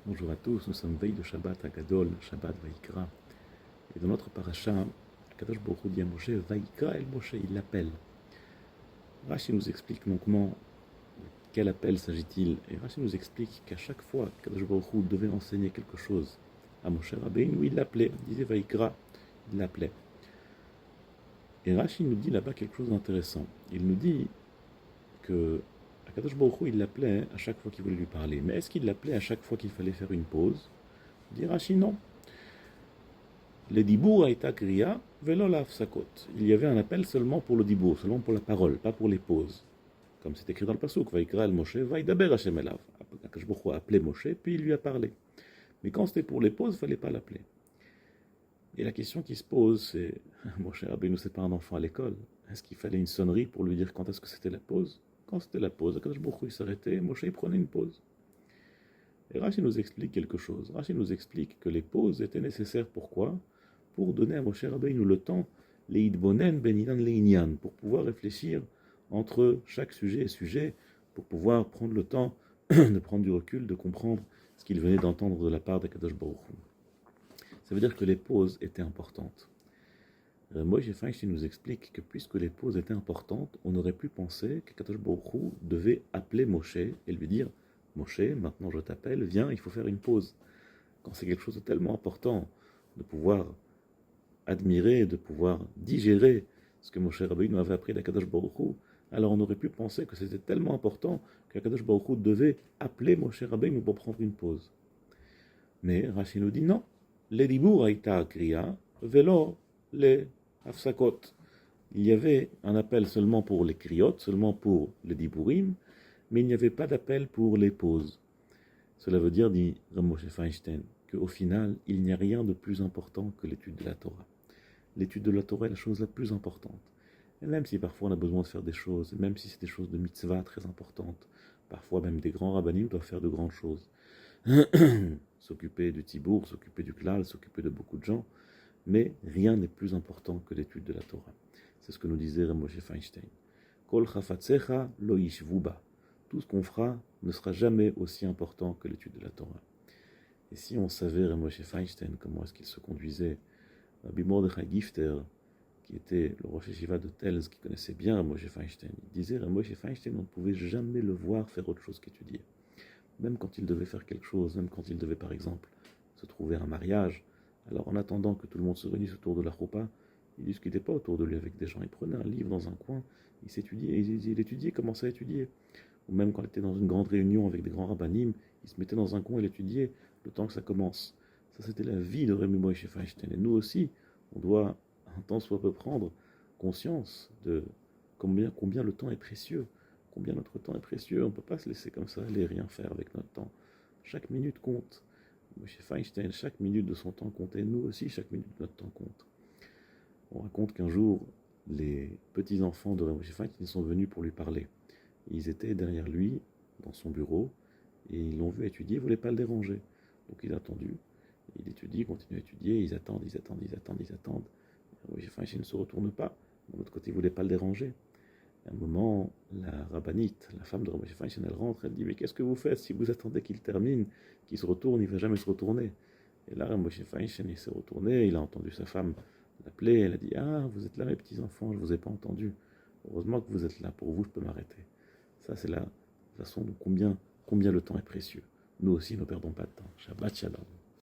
Bonjour à tous, nous sommes veille de Shabbat à Gadol, Shabbat Vaïkra. Et dans notre paracha, Kadosh Baruch Hu dit à Moshe, Vaïkra el Moshe, il l'appelle. Rashi nous explique longuement quel appel s'agit-il. Et Rashi nous explique qu'à chaque fois que Kadosh Baruch Hu devait enseigner quelque chose à Moshe Rabbeinu, il l'appelait. Il disait Vaïkra, il l'appelait. Et Rashi nous dit là-bas quelque chose d'intéressant. Il nous dit que Kadosh Baruch Hu, il l'appelait à chaque fois qu'il voulait lui parler. Mais est-ce qu'il l'appelait à chaque fois qu'il fallait faire une pause? Dit Rashi non. Le dibour aïta kriya, velo la hafsakot. Il y avait un appel seulement pour le dibour, seulement pour la parole, pas pour les pauses. Comme c'est écrit dans le pasuk, Vaïkra el Moshe, Vaïdaber Hashem elav. Akadosh Baruch Hu a appelé Moshe, puis il lui a parlé. Mais quand c'était pour les pauses, il ne fallait pas l'appeler. Et la question qui se pose, c'est, Moshe Rabbeinu, c'est pas un enfant à l'école. Est-ce qu'il fallait une sonnerie pour lui dire quand est-ce que c'était la pause? Quand c'était la pause, Akadosh Baruch Hu s'arrêtait, Moshe il prenait une pause. Et Rashi nous explique quelque chose. Rashi nous explique que les pauses étaient nécessaires. Pourquoi? Pour donner à Moshe Rabbeinu le temps, leidbonen beninan leinian, pour pouvoir réfléchir entre chaque sujet et sujet, pour pouvoir prendre le temps de prendre du recul, de comprendre ce qu'il venait d'entendre de la part d'Akadosh Baruch Hu. Ça veut dire que les pauses étaient importantes. Moshe Feinstein nous explique que puisque les pauses étaient importantes, on aurait pu penser qu'Akadosh Baruch Hu devait appeler Moshe et lui dire « Moshe, maintenant je t'appelle, viens, il faut faire une pause ». Quand c'est quelque chose de tellement important, de pouvoir admirer, de pouvoir digérer ce que Moshe Rabbeinu avait appris d'Akadosh Baruch Hu, alors on aurait pu penser que c'était tellement important qu'Akadosh Baruch Hu devait appeler Moshe Rabbeinu pour prendre une pause. Mais Rashi nous dit non. Les dibour aïta kriya, velo les hafsakot. Il y avait un appel seulement pour les kriyot, seulement pour les dibourim, mais il n'y avait pas d'appel pour les pauses. Cela veut dire, dit Rav Moshe Feinstein, qu'au final, il n'y a rien de plus important que l'étude de la Torah. L'étude de la Torah est la chose la plus importante. Et même si parfois on a besoin de faire des choses, même si c'est des choses de mitzvah très importantes, parfois même des grands rabbanim doivent faire de grandes choses. S'occuper du tibour, s'occuper du klal, s'occuper de beaucoup de gens, mais rien n'est plus important que l'étude de la Torah. C'est ce que nous disait Rav Moshe Feinstein. Kol chafatzecha lo yishvuba. Tout ce qu'on fera ne sera jamais aussi important que l'étude de la Torah. Et si on savait Rav Moshe Feinstein, comment est-ce qu'il se conduisait, Rabbi Mordechai Gifter, qui était le Rosh Yeshiva de Telz, qui connaissait bien Rav Moshe Feinstein, il disait Rav Moshe Feinstein, on ne pouvait jamais le voir faire autre chose qu'étudier. Même quand il devait faire quelque chose, même quand il devait par exemple se trouver un mariage, alors en attendant que tout le monde se réunisse autour de la choupa, il discutait pas autour de lui avec des gens, il prenait un livre dans un coin, il étudiait, commençait à étudier. Ou même quand il était dans une grande réunion avec des grands rabbinim, il se mettait dans un coin et l'étudiait le temps que ça commence. Ça c'était la vie de Rabbi Moshe Feinstein. Et nous aussi, on doit un temps soit peu prendre conscience de combien le temps est précieux. Combien notre temps est précieux, on ne peut pas se laisser comme ça aller rien faire avec notre temps. Chaque minute compte. Moshe Feinstein, chaque minute de son temps comptait. Nous aussi, chaque minute de notre temps compte. On raconte qu'un jour, les petits-enfants de Moshe Feinstein sont venus pour lui parler. Ils étaient derrière lui, dans son bureau, et ils l'ont vu étudier, ils ne voulaient pas le déranger. Donc il a attendu, il étudie, il continue à étudier, ils attendent. Moshe Feinstein ne se retourne pas. De l'autre côté, il ne voulait pas le déranger. À un moment, la rabbinite, la femme de Rabbi Feinstein, elle rentre, elle dit « Mais qu'est-ce que vous faites? Si vous attendez qu'il termine, qu'il se retourne, il ne va jamais se retourner. » Et là, Rabbi Feinstein, il s'est retourné, il a entendu sa femme l'appeler, elle a dit « Ah, vous êtes là, mes petits-enfants, je ne vous ai pas entendu. Heureusement que vous êtes là, pour vous, je peux m'arrêter. » Ça, c'est la façon de combien le temps est précieux. Nous aussi, ne perdons pas de temps. Shabbat Shalom.